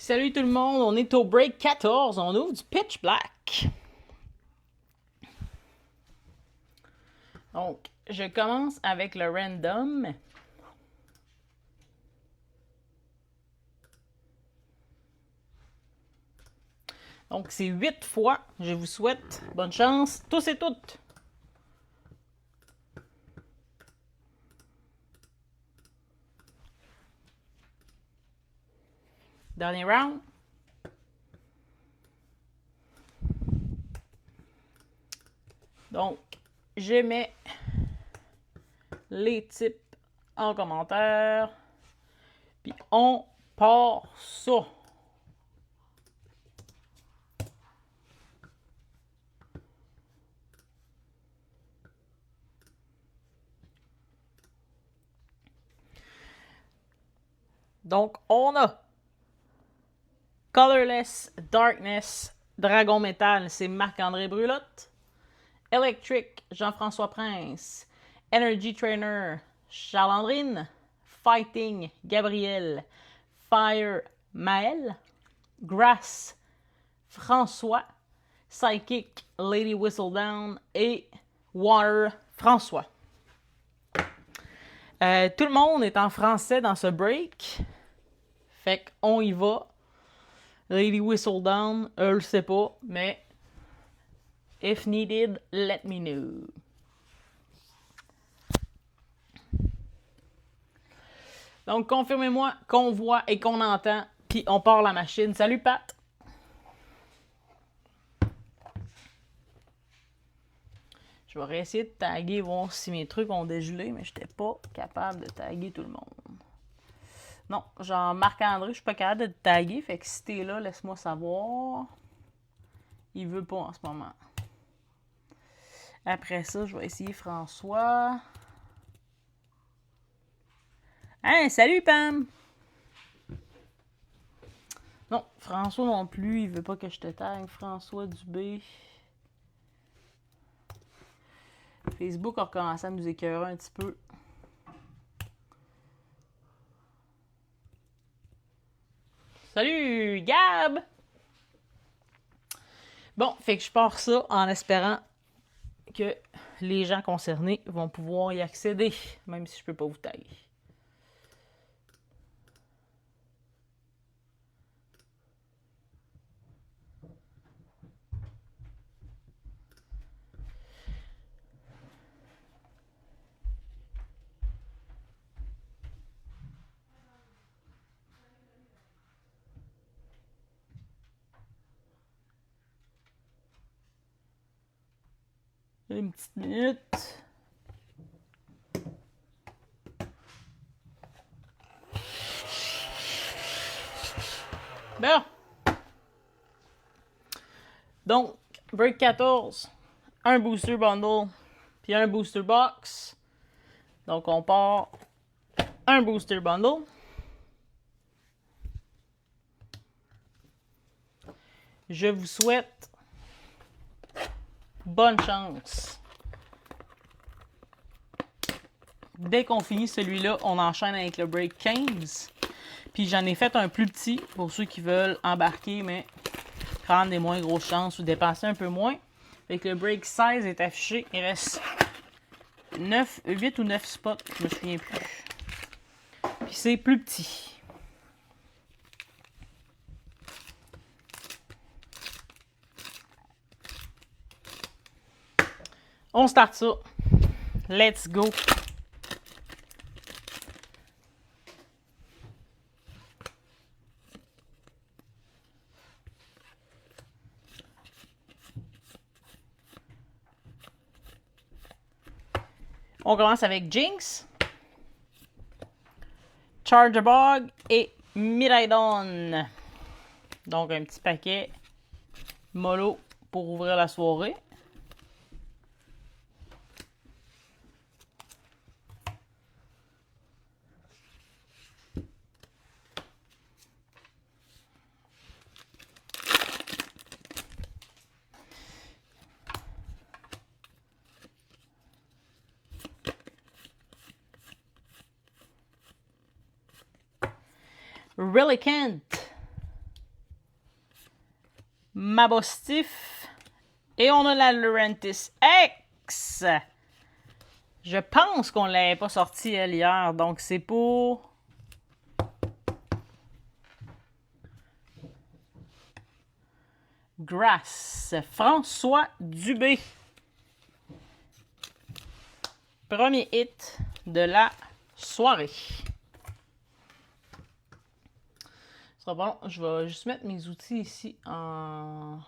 Salut tout le monde, on est au break 14, on ouvre du Pitch Black. Donc, je commence avec le random. Donc, c'est 8 fois. Je vous souhaite bonne chance, tous et toutes. Dernier round. Donc, je mets les types en commentaire. Puis on part ça. Donc, on a Colorless Darkness, Dragon Metal, c'est Marc-André Brulotte. Electric, Jean-François Prince. Energy Trainer, Charles Andrine. Fighting, Gabriel. Fire, Maël. Grass, François. Psychic, Lady Whistledown. Et Water, François. Tout le monde est en français dans ce break. Fait qu'on y va. Lady Whistledown, je le sais pas, mais if needed, let me know. Donc, confirmez-moi qu'on voit et qu'on entend, puis on part la machine. Salut, Pat! Je vais réessayer de taguer, voir si mes trucs ont dégelé, mais je n'étais pas capable de taguer tout le monde. Non, Jean-Marc-André, je suis pas capable de te taguer, fait que si t'es là, laisse-moi savoir. Il veut pas en ce moment. Après ça, je vais essayer François. Hein, salut Pam! Non, François non plus, il veut pas que je te tague. François Dubé. Facebook a recommencé à nous écœurer un petit peu. Salut Gab! Bon, fait que je pars ça en espérant que les gens concernés vont pouvoir y accéder, même si je peux pas vous taguer. Une petite minute. Bon. Donc, break 14, un booster bundle, puis un booster box. Donc, on part un booster bundle. Je vous souhaite bonne chance. Dès qu'on finit celui-là, on enchaîne avec le break 15. Puis j'en ai fait un plus petit pour ceux qui veulent embarquer, mais prendre des moins grosses chances ou dépenser un peu moins. Fait que le break 16 est affiché. Il reste 8 ou 9 spots, je me souviens plus. Puis c'est plus petit. On start ça. Let's go. On commence avec Jinx, Charjabug et Miraidon. Donc un petit paquet mollo pour ouvrir la soirée. Relicanth, Mabostif. Et on a la Lurantis X. Je pense qu'on ne l'avait pas sorti elle hier. Donc c'est pour... Grass. François Dubé. Premier hit de la soirée. Ce sera bon. Je vais juste mettre mes outils ici en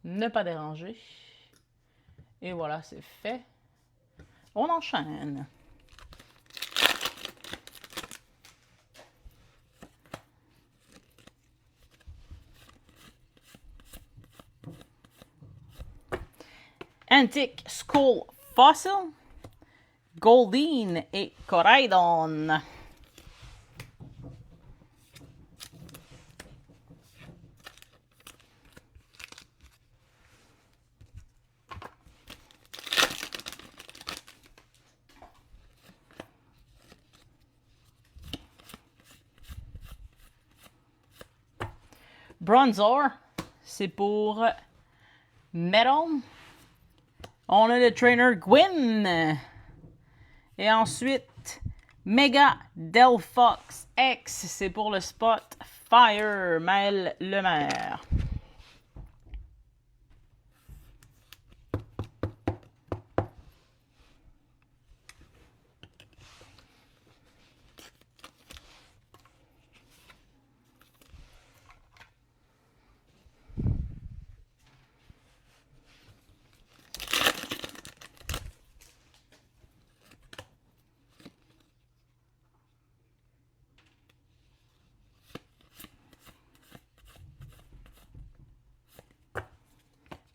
ne pas déranger. Et voilà, c'est fait. On enchaîne. Antique School Fossil, Goldeen et Coraidon. Bronzor, c'est pour Metal. On a le trainer Gwyn. Et ensuite, Mega Delphox X, c'est pour le spot Fire, Maël Lemaire.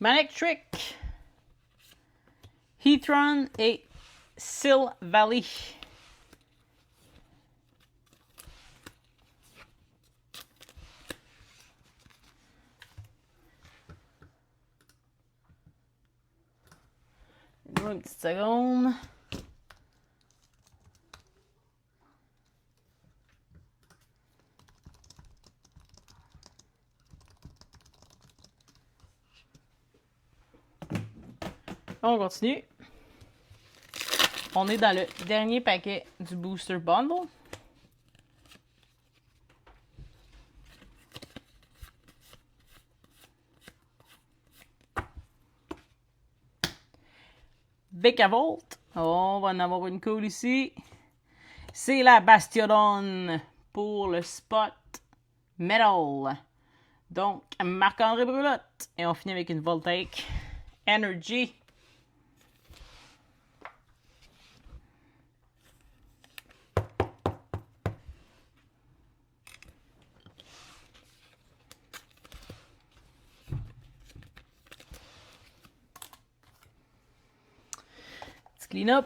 Manic Trick, Heatron et Sil Valley. Une petite seconde. On continue. On est dans le dernier paquet du Booster Bundle. Becavolt. On va en avoir une cool ici. C'est la Bastiodon pour le spot Metal. Donc, Marc-André Brulotte. Et on finit avec une Voltaic Energy. Clean up.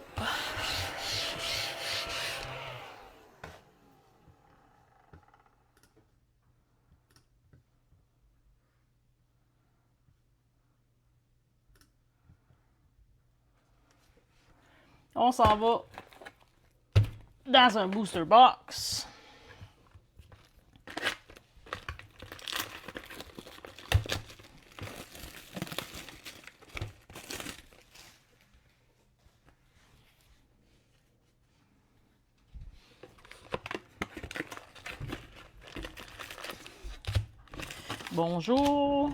On s'en va dans un booster box. Bonjour.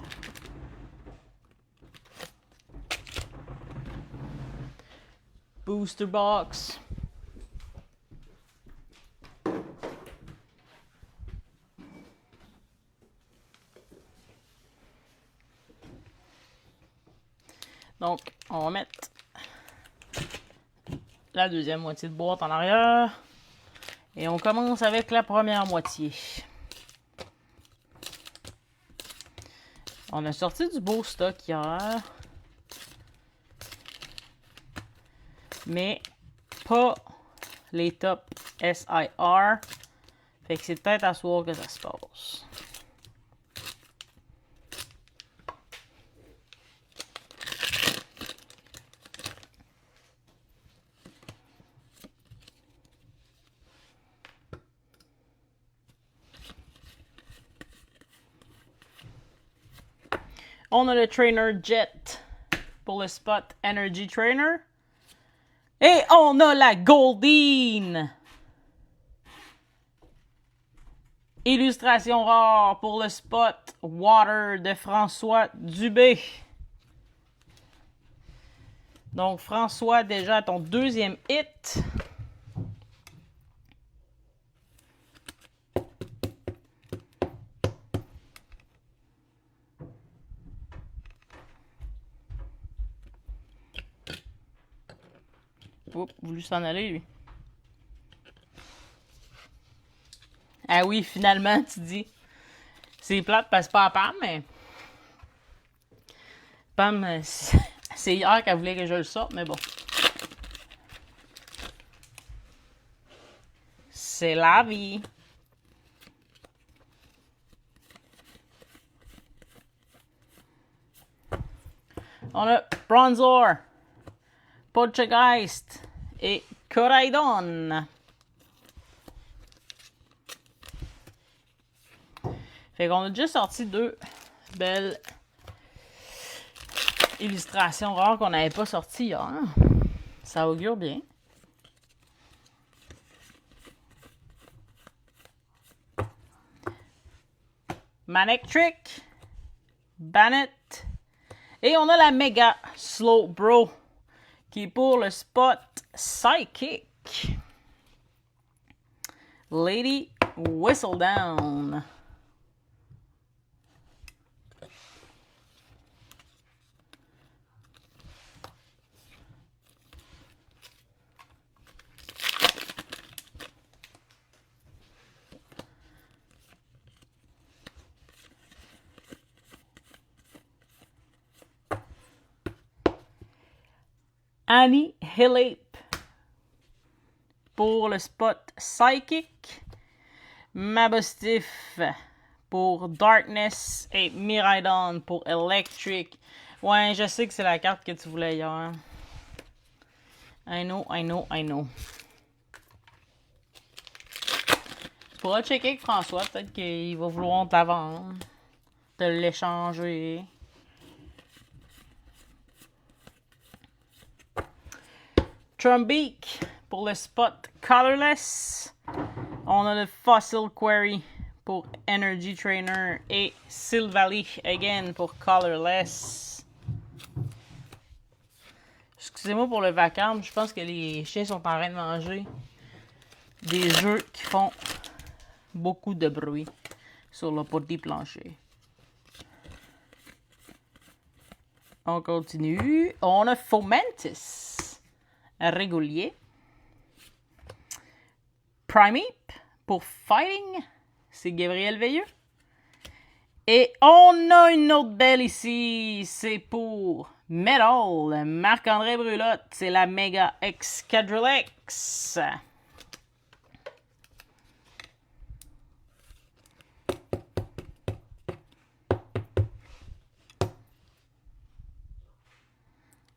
Booster box. Donc, on va mettre la deuxième moitié de boîte en arrière. Et on commence avec la première moitié. On a sorti du beau stock hier. Mais pas les top SIR. Fait que c'est peut-être à soir que ça se passe. On a le Trainer Jet pour le spot Energy Trainer. Et on a la Goldeen. Illustration rare pour le spot Water de François Dubé. Donc, François, déjà ton deuxième hit. Oups, voulu s'en aller, lui. Ah oui, finalement, tu dis. C'est plate parce que c'est pas à Pam, mais... Pam, c'est hier qu'elle voulait que je le sorte, mais bon. C'est la vie. On a Bronzor, Poltergeist et Coraidon. Fait qu'on a déjà sorti deux belles illustrations rares qu'on n'avait pas sorties hier. Ça augure bien. Manectric, Bannet. Et on a la Mega Slow Bro qui est pour le spot Psychic. Lady Whistledown. Annie Hillape pour le spot Psychic. Mabostif pour Darkness et Miraidon pour Electric. Ouais, je sais que c'est la carte que tu voulais hier. I know. Tu pourras checker avec François, peut-être qu'il va vouloir te la vendre, te l'échanger. Trumbeak pour le spot Colorless. On a le Fossil Quarry pour Energy Trainer et Silvally again pour Colorless. Excusez-moi pour le vacarme, je pense que les chiens sont en train de manger des œufs qui font beaucoup de bruit sur le petit plancher. On continue. On a Fomantis. Régulier. Primeape pour Fighting. C'est Gabriel Veilleux. Et on a une autre belle ici. C'est pour Metal. Marc-André Brulotte. C'est la Mega Excadrill-X.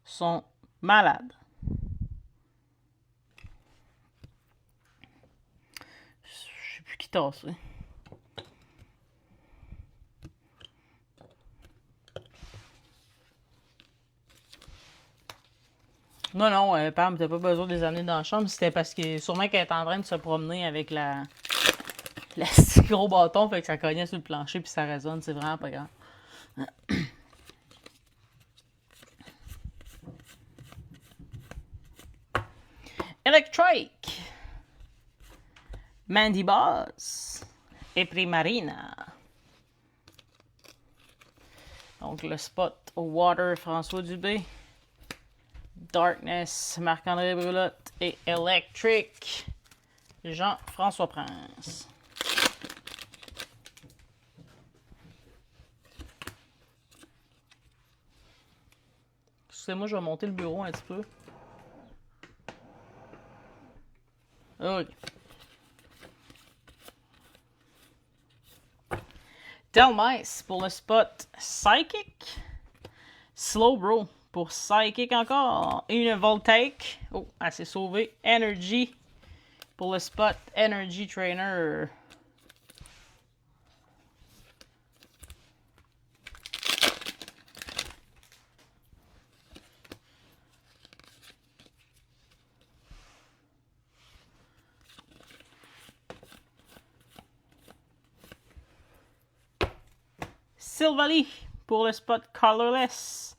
Sont malades. Je sais plus qui tasse. Non, Pam, t'as pas besoin de les amener dans la chambre. C'était parce que sûrement qu'elle est en train de se promener avec la petit gros bâton, fait que ça cognait sur le plancher puis ça résonne. C'est vraiment pas grave. Electric, Mandy Boss et Primarina. Donc le spot Water, François Dubé. Darkness, Marc-André Brulotte et Electric, Jean-François Prince. Excusez-moi, je vais monter le bureau un petit peu. Ok. Telmice pour le spot Psychic. Slowbro pour Psychic encore. Une Voltaic. Oh, elle s'est sauvée. Energy pour le spot Energy Trainer. Silvally pour le spot Colorless.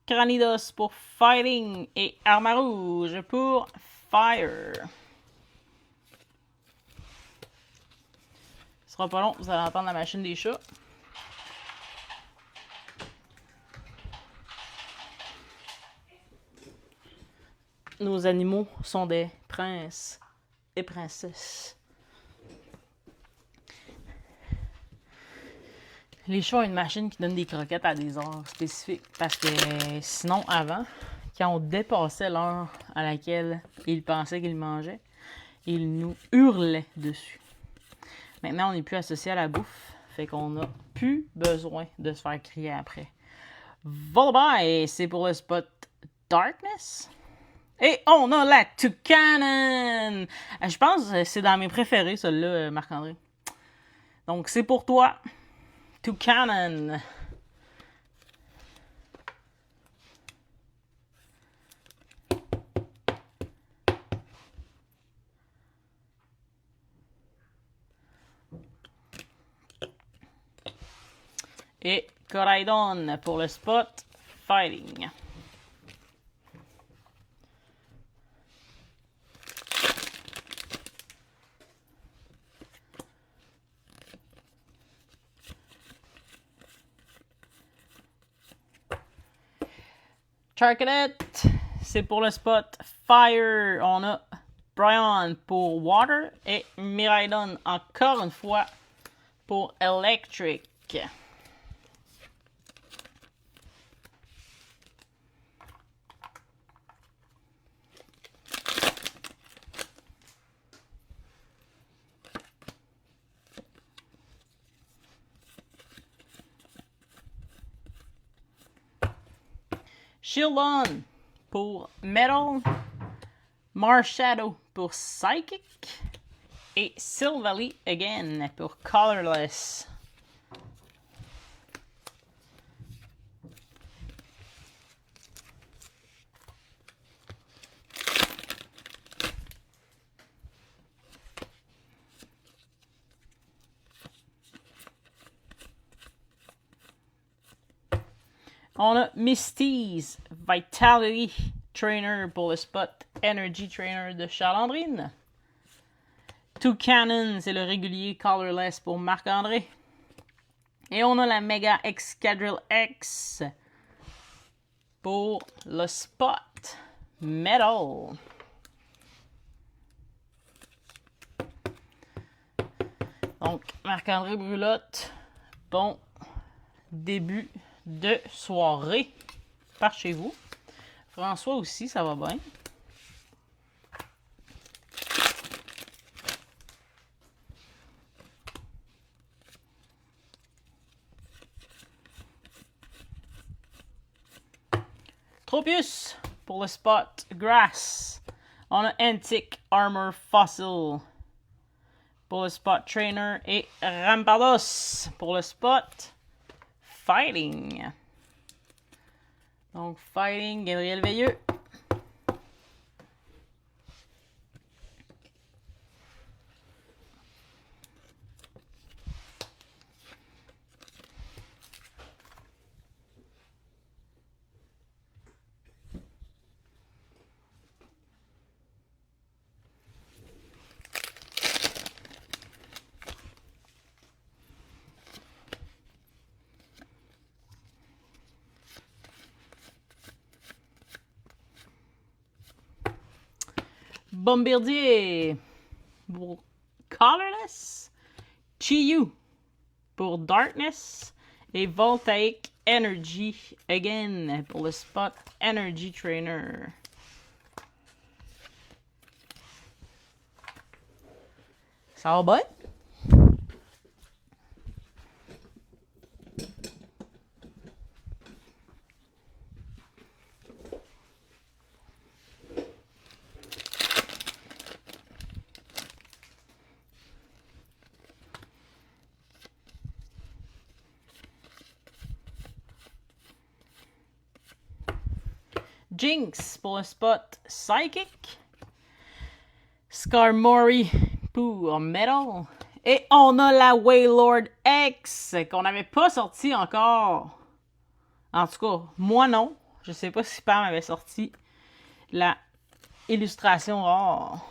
Cranidos pour Fighting et Armarouge pour Fire. Ce sera pas long, vous allez entendre la machine des chats. Nos animaux sont des princes et princesses. Les chats ont une machine qui donne des croquettes à des heures spécifiques. Parce que sinon, avant, quand on dépassait l'heure à laquelle ils pensaient qu'ils mangeaient, ils nous hurlaient dessus. Maintenant, on n'est plus associé à la bouffe. Fait qu'on n'a plus besoin de se faire crier après. Volby, c'est pour le spot Darkness. Et on a la Toucanon! Je pense que c'est dans mes préférés, celle-là, Marc-André. Donc, c'est pour toi. Toucanon. Et Coraidon pour le spot Fighting. Charcadet, c'est pour le spot Fire. On a Brian pour Water et Miraidon encore une fois pour Electric. Shieldon pour Metal, Marshadow pour Psychic et Silvally again pour Colorless. On a Misty's Vitality Trainer pour le spot Energy Trainer de Charlandrine. Toucanon, c'est le régulier Colorless pour Marc-André. Et on a la Mega Excadrill X pour le spot Metal. Donc, Marc-André Brulotte, bon début de soirée par chez vous. François aussi, ça va bien. Tropius pour le spot Grass. On a Antique Armor Fossil pour le spot Trainer et Rampardos pour le spot Fighting. Donc, Fighting, Gabriel Veilleux. Bombardier pour Colorless, Chiyu pour Darkness et Voltaic Energy again pour le spot Energy Trainer. Ça va bien? Jinx pour le spot Psychic. Skarmory pour Metal. Et on a la Wailord X, qu'on n'avait pas sorti encore. En tout cas, moi non. Je sais pas si Pam avait sorti la illustration rare.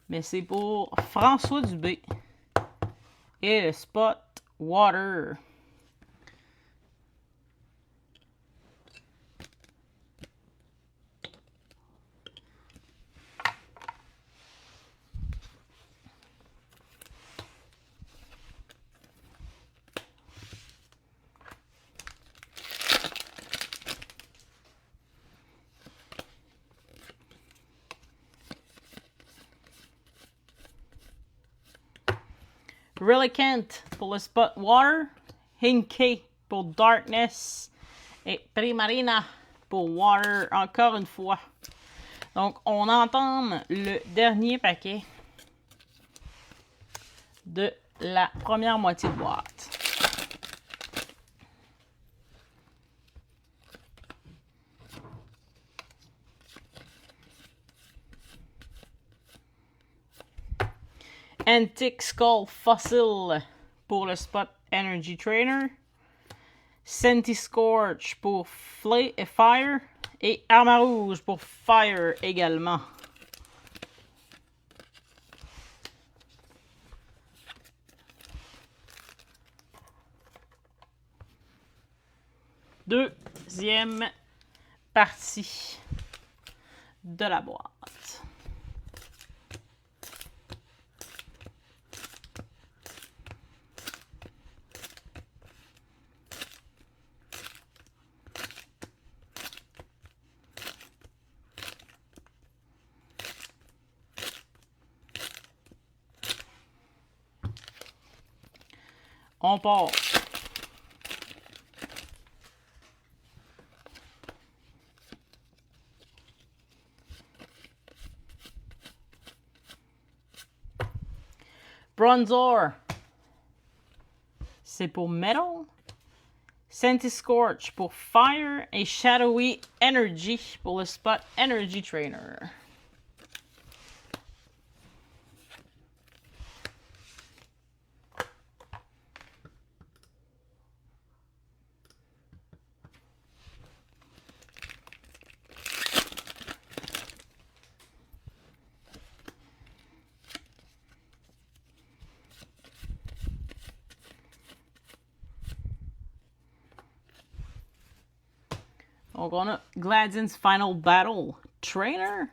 Mais c'est pour François Dubé. Et le Spot Water. Relicanth pour le Spot Water, Hinkey pour Darkness et Primarina pour Water encore une fois. Donc on entame le dernier paquet de la première moitié de boîte. Antique Skull Fossil pour le Spot Energy Trainer. Centiskorch pour Fire. Et Armarouge pour Fire également. Deuxième partie de la boîte. On part. Bronzor, c'est pour Metal. Centiskorch pour Fire. Et Shadowy Energy pour le Spot Energy Trainer. Donc, on a Gladian's Final Battle Trainer.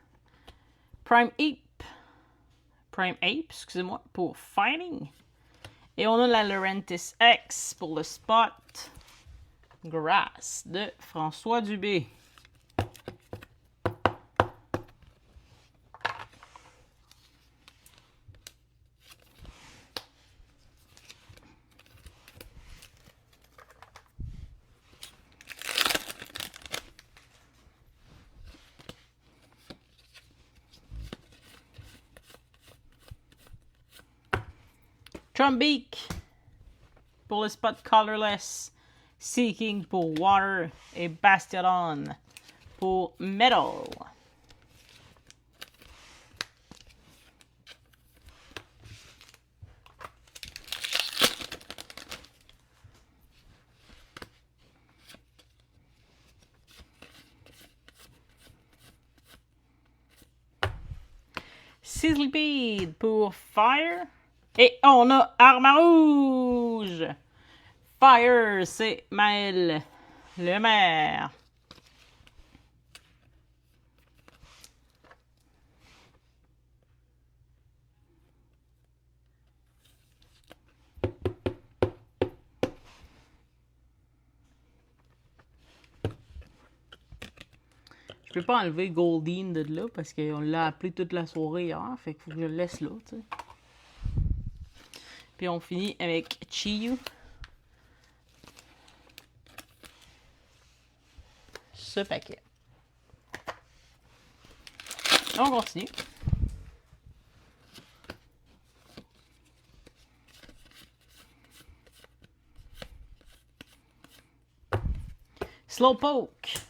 Prime Ape, excusez-moi, pour Fighting. Et on a la Laurentis X pour le Spot Grass de François Dubé. Trumbeak pour le Spot Colorless, Seeking pour Water et Bastiodon pour Metal. Sizzlipede pour Fire. Et on a Armarouge. Fire, c'est Maël Lemaire. Je peux pas enlever Goldeen de là parce qu'on l'a appelé toute la soirée hier. Fait qu'il faut que je le laisse là, tu sais. Puis on finit avec Chiyu. Ce paquet. On continue. Slowpoke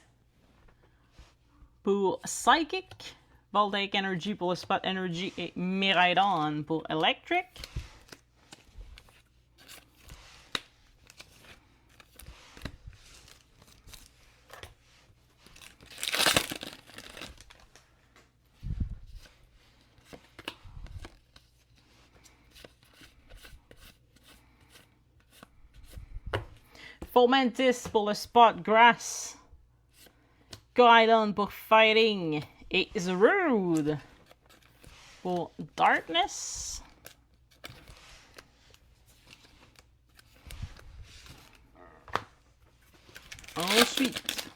pour Psychic, Voltaic Energy pour le Spot Energy et Miraidon pour Electric. Fomantis pour le Spot Grass. Koraidon pour Fighting. Et Zarude pour Darkness. Ensuite,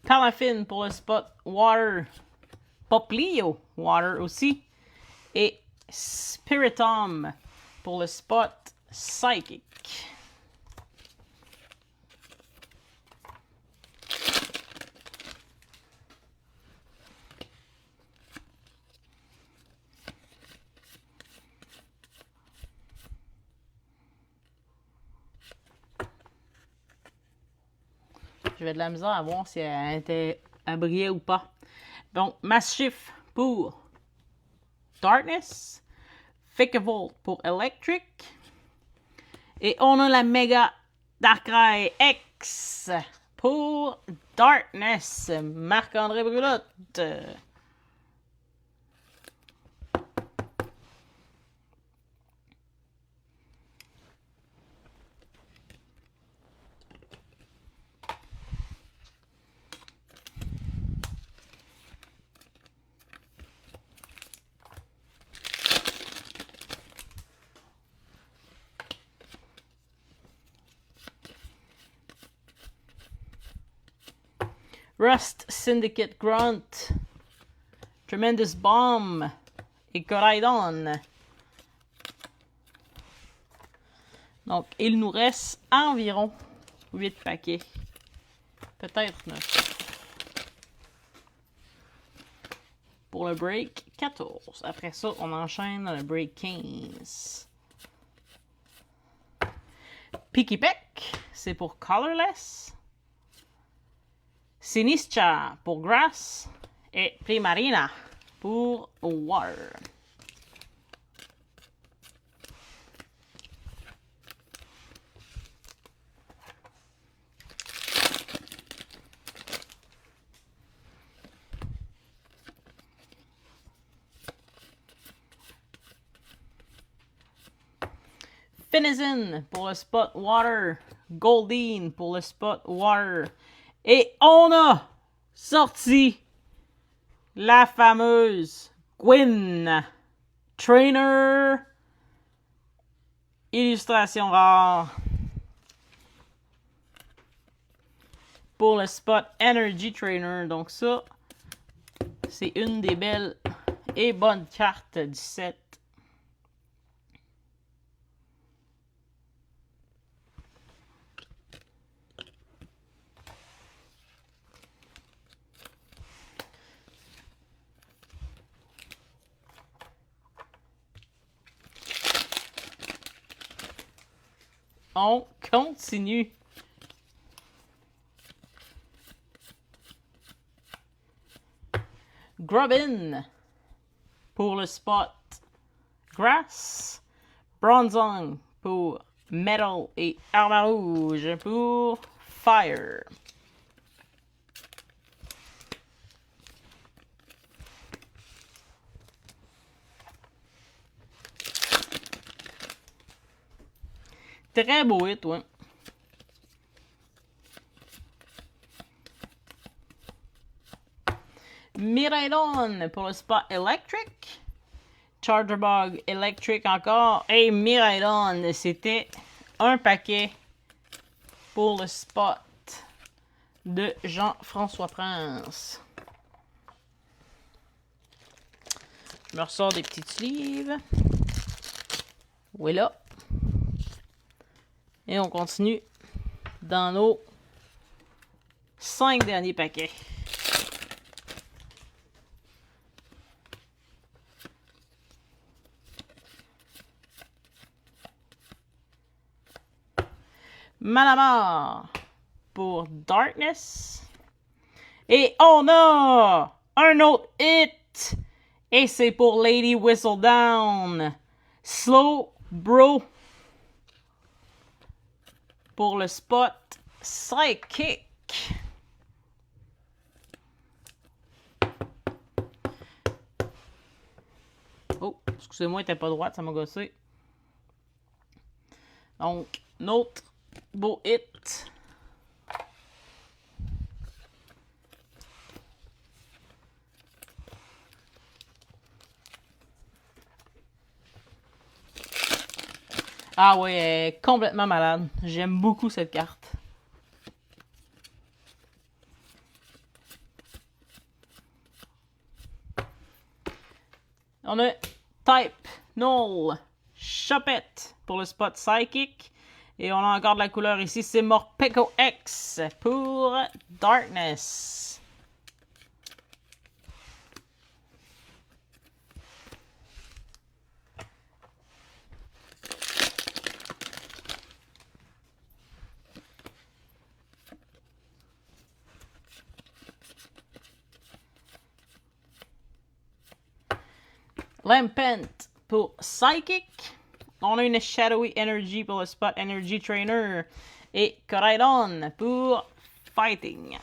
Palafin pour le Spot Water. Poplio Water aussi. Et Spiritomb pour le Spot Psychic. J'avais de la misère à voir si elle était à briller ou pas. Donc, Massif pour Darkness. Vikavolt pour Electric. Et on a la Mega Darkrai X pour Darkness. Marc-André Brulotte. Rust Syndicate Grunt. Tremendous Bomb. Et Koraidon. Donc, il nous reste environ 8 paquets. Peut-être 9. Pour le break 14. Après ça, on enchaîne dans le break 15. Pikipek, c'est pour Colorless. Sinischa pour Grass. Et Primarina pour Water. Finizen pour le Spot Water. Goldeen pour le Spot Water. Et on a sorti la fameuse Gwyn Trainer. Illustration rare. Pour le Spot Energy Trainer. Donc ça, c'est une des belles et bonnes cartes du set. On continue. Grubbin pour le Spot Grass. Bronzong pour Metal et Armure Rouge pour Fire. Très beau hit, ouais. Miraidon pour le Spot Electric. Chargerbug Electric encore. Et Miraidon, c'était un paquet pour le Spot de Jean-François Prince. Je me ressors des petites livres. Voilà. Et on continue dans nos 5 derniers paquets. Malamar pour Darkness. Et on a un autre hit. Et c'est pour Lady Whistledown. Slow Bro pour le spot Psychic. Oh, excusez-moi, elle était pas droite, ça m'a gossé. Donc, notre beau hit. Ah ouais, elle est complètement malade. J'aime beaucoup cette carte. On a Type Null Chopette pour le spot Psychic. Et on a encore de la couleur ici, c'est Morpeko X pour Darkness. Lampent pour Psychic. On a une Shadowy Energy pour le spot Energy Trainer. Et Coraidon pour Fighting.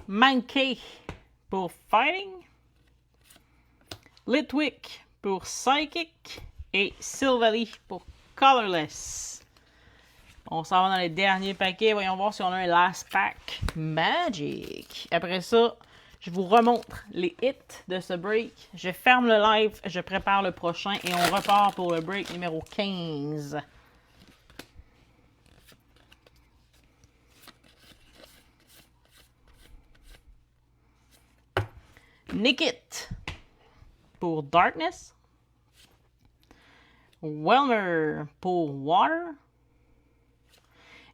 Mankey pour Fighting. Litwick pour Psychic. Et Silvally pour Colorless. On s'en va dans les derniers paquets. Voyons voir si on a un last pack Magic. Après ça, je vous remontre les hits de ce break. Je ferme le live, je prépare le prochain et on repart pour le break numéro 15. Nickit pour Darkness. Welmer pour Water.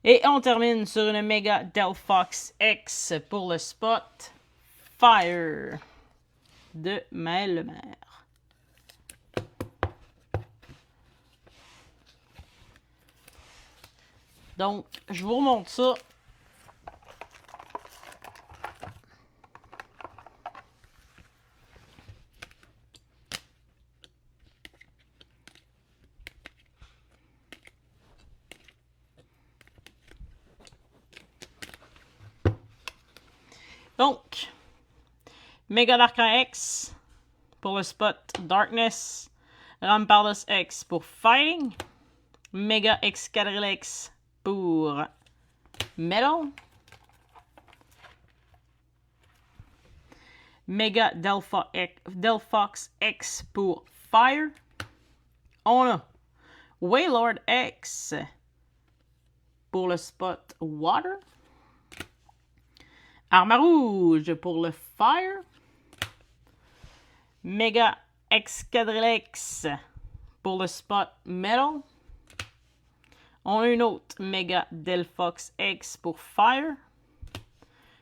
Et on termine sur une Mega Delphox X pour le spot Fire de Maël Lemaire. Donc, je vous remonte ça. Donc, Mega Darkrai X pour le spot Darkness. Rampardos X pour Fighting. Mega Excadrill pour Metal. Mega Delphox X pour Fire. On a Wailord X pour le spot Water. Armarouge pour le Fire. Mega Excadrill pour le spot Metal. On a une autre Mega Delphox X pour Fire.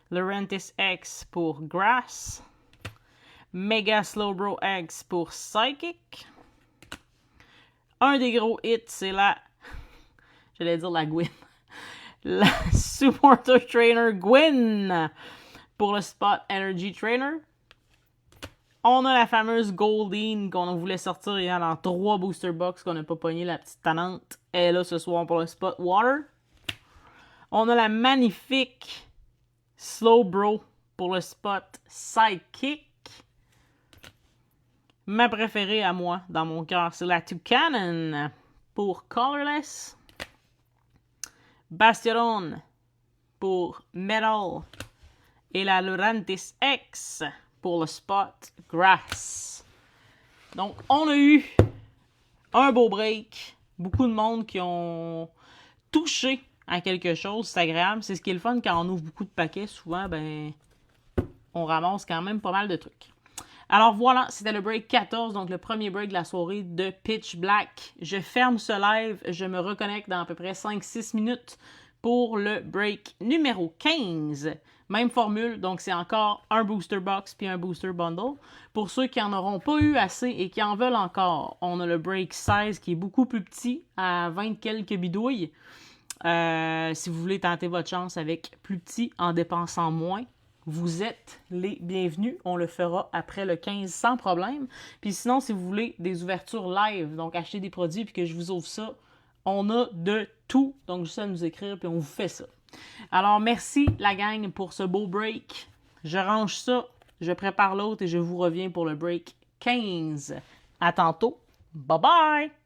Lurantis X pour Grass. Mega Slowbro X pour Psychic. Un des gros hits, c'est la... J'allais dire la Gwyn. La Supporter Trainer Gwyn pour le spot Energy Trainer. On a la fameuse Goldeen qu'on voulait sortir hier dans 3 booster box qu'on n'a pas pogné, la petite tannante. Elle est là ce soir pour le spot Water. On a la magnifique Slowbro pour le spot Sidekick. Ma préférée à moi, dans mon cœur, c'est la Toucanon pour Colorless. Bastiodon pour Metal. Et la Lurantis X pour le spot Grass. Donc, on a eu un beau break. Beaucoup de monde qui ont touché à quelque chose. C'est agréable. C'est ce qui est le fun quand on ouvre beaucoup de paquets. Souvent, ben, on ramasse quand même pas mal de trucs. Alors voilà, c'était le break 14, donc le premier break de la soirée de Pitch Black. Je ferme ce live, je me reconnecte dans à peu près 5-6 minutes pour le break numéro 15. Même formule, donc c'est encore un booster box puis un booster bundle. Pour ceux qui n'en auront pas eu assez et qui en veulent encore, on a le break 16 qui est beaucoup plus petit, à 20 quelques bidouilles. Si vous voulez tenter votre chance avec plus petit en dépensant moins, vous êtes les bienvenus. On le fera après le 15 sans problème. Puis sinon, si vous voulez des ouvertures live, donc acheter des produits puis que je vous ouvre ça, on a de tout. Donc juste à nous écrire puis on vous fait ça. Alors merci la gang pour ce beau break. Je range ça, je prépare l'autre et je vous reviens pour le break 15. À tantôt. Bye bye!